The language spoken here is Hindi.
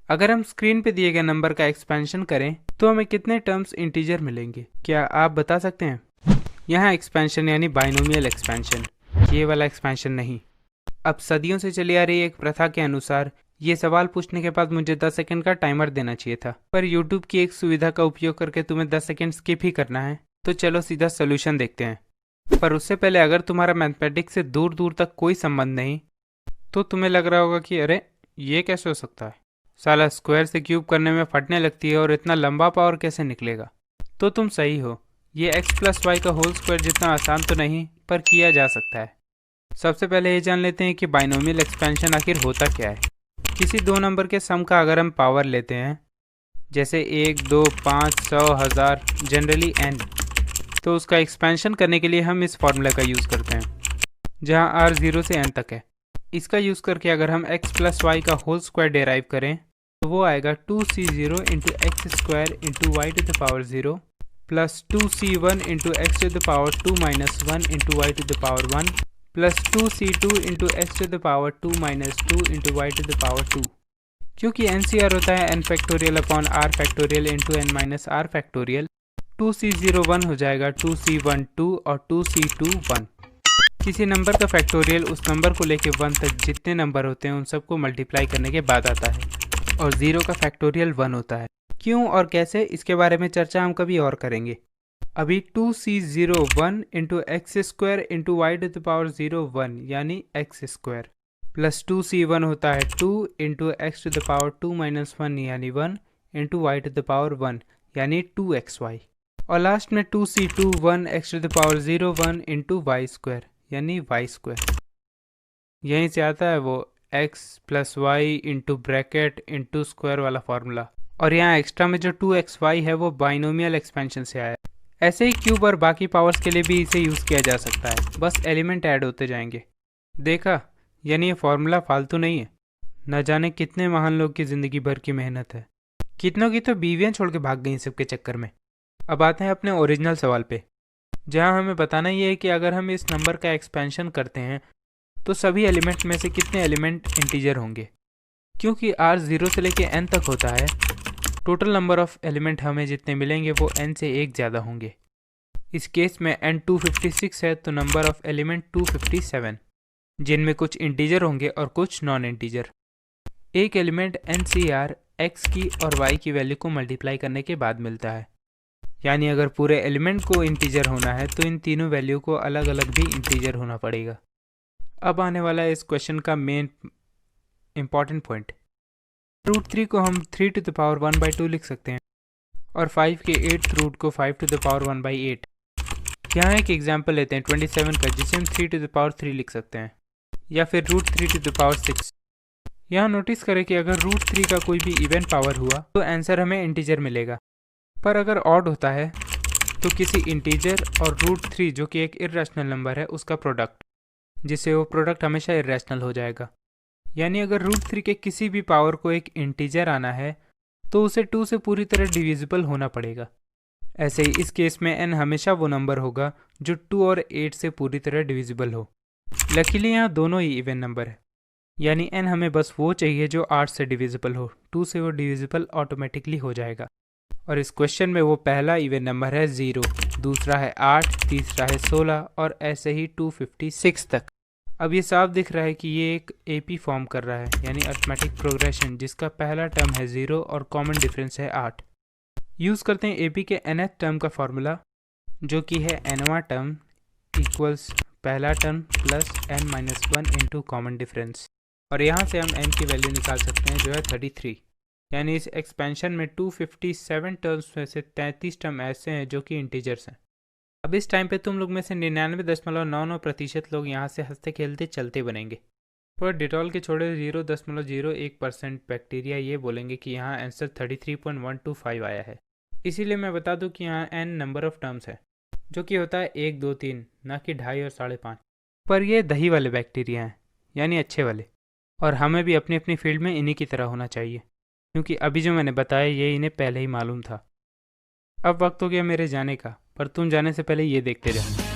अगर हम स्क्रीन पे दिए गए नंबर का एक्सपेंशन करें तो हमें कितने टर्म्स इंटीजर मिलेंगे, क्या आप बता सकते हैं? यहाँ एक्सपेंशन यानी बाइनोमियल एक्सपेंशन, ये वाला एक्सपेंशन नहीं। अब सदियों से चली आ रही एक प्रथा के अनुसार ये सवाल पूछने के बाद मुझे 10 सेकंड का टाइमर देना चाहिए था, पर YouTube की एक सुविधा का उपयोग करके तुम्हें 10 सेकंड स्किप ही करना है। तो चलो सीधा सोल्यूशन देखते हैं। पर उससे पहले अगर तुम्हारा मैथमेटिक्स से दूर दूर तक कोई संबंध नहीं तो तुम्हें लग रहा होगा कि अरे ये कैसे हो सकता है, साला स्क्वायर से क्यूब करने में फटने लगती है और इतना लंबा पावर कैसे निकलेगा। तो तुम सही हो, ये x प्लस वाई का होल स्क्वायर जितना आसान तो नहीं, पर किया जा सकता है। सबसे पहले ये जान लेते हैं कि बाइनोमियल एक्सपेंशन आखिर होता क्या है। किसी दो नंबर के सम का अगर हम पावर लेते हैं, जैसे 1, 2, 5, 100, 1000, जनरली n, तो उसका एक्सपेंशन करने के लिए हम इस फॉर्मूला का यूज़ करते हैं जहां r 0 से n तक है। इसका यूज़ करके अगर हम x प्लस वाई का होल स्क्वायर डेराइव करें तो वो आएगा 2c0 into x square into y to the power 0 plus 2c1 into x to the power 2 minus 1 into y to the power 1 plus 2c2 into x to the power 2 minus 2 into y to the power 2। क्योंकि NCR होता है n factorial upon r factorial into n minus r factorial, 2c0 1 हो जाएगा 2c1 2 और 2c2 1। किसी नंबर का फैक्टोरियल उस नंबर को लेके 1 तक जितने नंबर होते हैं उन सबको मल्टीप्लाई करने के बाद आता है, और 0 का फैक्टोरियल 1 होता है। क्यों और कैसे, इसके बारे में चर्चा हम कभी और करेंगे। अभी 2c0 1 into x square into y to the power 0 1 यानी एक्स स्क्वायर, प्लस 2c1 होता है 2 into x to the power 2 minus 1 यानी 1 into y to the power 1 यानी 2xy, और लास्ट में 2c2 1 x to the power 0 1 into y square यानी वाई स्क्वायर। यहीं से आता है वो x plus y into bracket into square वाला फॉर्मूला, और यहाँ एक्स्ट्रा में जो 2xy है वो बाइनोमियल एक्सपेंशन से आया। ऐसे ही क्यूब और बाकी पावर्स के लिए भी इसे यूज़ किया जा सकता है, बस एलिमेंट ऐड होते जाएंगे। देखा, यानी ये फॉर्मूला फालतू नहीं है। न जाने कितने महान लोग की ज़िंदगी भर की मेहनत है, कितनों की तो बीवियाँ छोड़ के भाग गई सबके चक्कर में। अब आते हैं अपने ओरिजिनल सवाल पे, जहाँ हमें बताना ये है कि अगर हम इस नंबर का एक्सपेंशन करते हैं तो सभी एलिमेंट में से कितने एलिमेंट इंटीजर होंगे। क्योंकि r 0 से लेके n तक होता है, टोटल नंबर ऑफ एलिमेंट हमें जितने मिलेंगे वो n से एक ज़्यादा होंगे। इस केस में n 256 है तो नंबर ऑफ एलिमेंट 257, जिनमें कुछ इंटीजर होंगे और कुछ नॉन इंटीजर। एक एलिमेंट NCR x की और y की वैल्यू को मल्टीप्लाई करने के बाद मिलता है, यानी अगर पूरे एलिमेंट को इंटीजर होना है तो इन तीनों वैल्यू को अलग अलग भी इंटीजर होना पड़ेगा। अब आने वाला है इस क्वेश्चन का मेन इंपॉर्टेंट पॉइंट। √3 को हम 3 टू द पावर 1/2 लिख सकते हैं, और 5 के 8th रूट को 5 टू द पावर 1/8। यहाँ एक एग्जाम्पल लेते हैं 27 का, जिसे हम 3 टू द पावर 3 लिख सकते हैं, या फिर √3 टू द पावर 6। यहाँ नोटिस करें कि अगर √3 का कोई भी इवन पावर हुआ तो आंसर हमें इंटीजर मिलेगा, पर अगर ऑड होता है तो किसी इंटीजर और √3 जो कि एक इर्रेशनल नंबर है उसका प्रोडक्ट, जिससे वो प्रोडक्ट हमेशा इर्रेशनल हो जाएगा। यानी अगर √3 के किसी भी पावर को एक इंटीजर आना है तो उसे 2 से पूरी तरह डिविजिबल होना पड़ेगा। ऐसे ही इस केस में n हमेशा वो नंबर होगा जो 2 और 8 से पूरी तरह डिविजिबल हो। लकीली यहाँ दोनों ही इवन नंबर है, यानी n हमें बस वो चाहिए जो 8 से डिविजिबल हो, 2 से वो डिविजिबल ऑटोमेटिकली हो जाएगा। और इस क्वेश्चन में वो पहला इवन नंबर है 0, दूसरा है 8, तीसरा है 16 और ऐसे ही 256 तक। अब ये साफ दिख रहा है कि ये एक AP फॉर्म कर रहा है, यानी अरिथमेटिक प्रोग्रेशन, जिसका पहला टर्म है 0 और कॉमन डिफरेंस है 8। यूज़ करते हैं AP के nth टर्म का फॉर्मूला, जो कि है nवां टर्म इक्वल्स पहला term plus n-1 into common difference, और यहाँ से हम n की वैल्यू निकाल सकते हैं जो है 33। यानी इस एक्सपेंशन में 257 टर्म्स में से 33 टर्म ऐसे हैं जो कि इंटीजर्स हैं। अब इस टाइम पे तुम लोग में से 99.99% लोग यहाँ से हंसते खेलते चलते बनेंगे, पर डिटॉल के छोड़े 0.01% बैक्टीरिया ये बोलेंगे कि यहाँ आंसर 33.125 आया है। इसीलिए मैं बता दूँ कि यहाँ n नंबर ऑफ टर्म्स है, जो कि होता है 1, 2, 3, ना कि 2.5 और 5.5। पर ये दही वाले बैक्टीरिया हैं, यानी अच्छे वाले, और हमें भी अपनी अपनी फील्ड में इन्हीं की तरह होना चाहिए, क्योंकि अभी जो मैंने बताया ये इन्हें पहले ही मालूम था। अब वक्त हो गया मेरे जाने का, पर तुम जाने से पहले ये देखते रहो।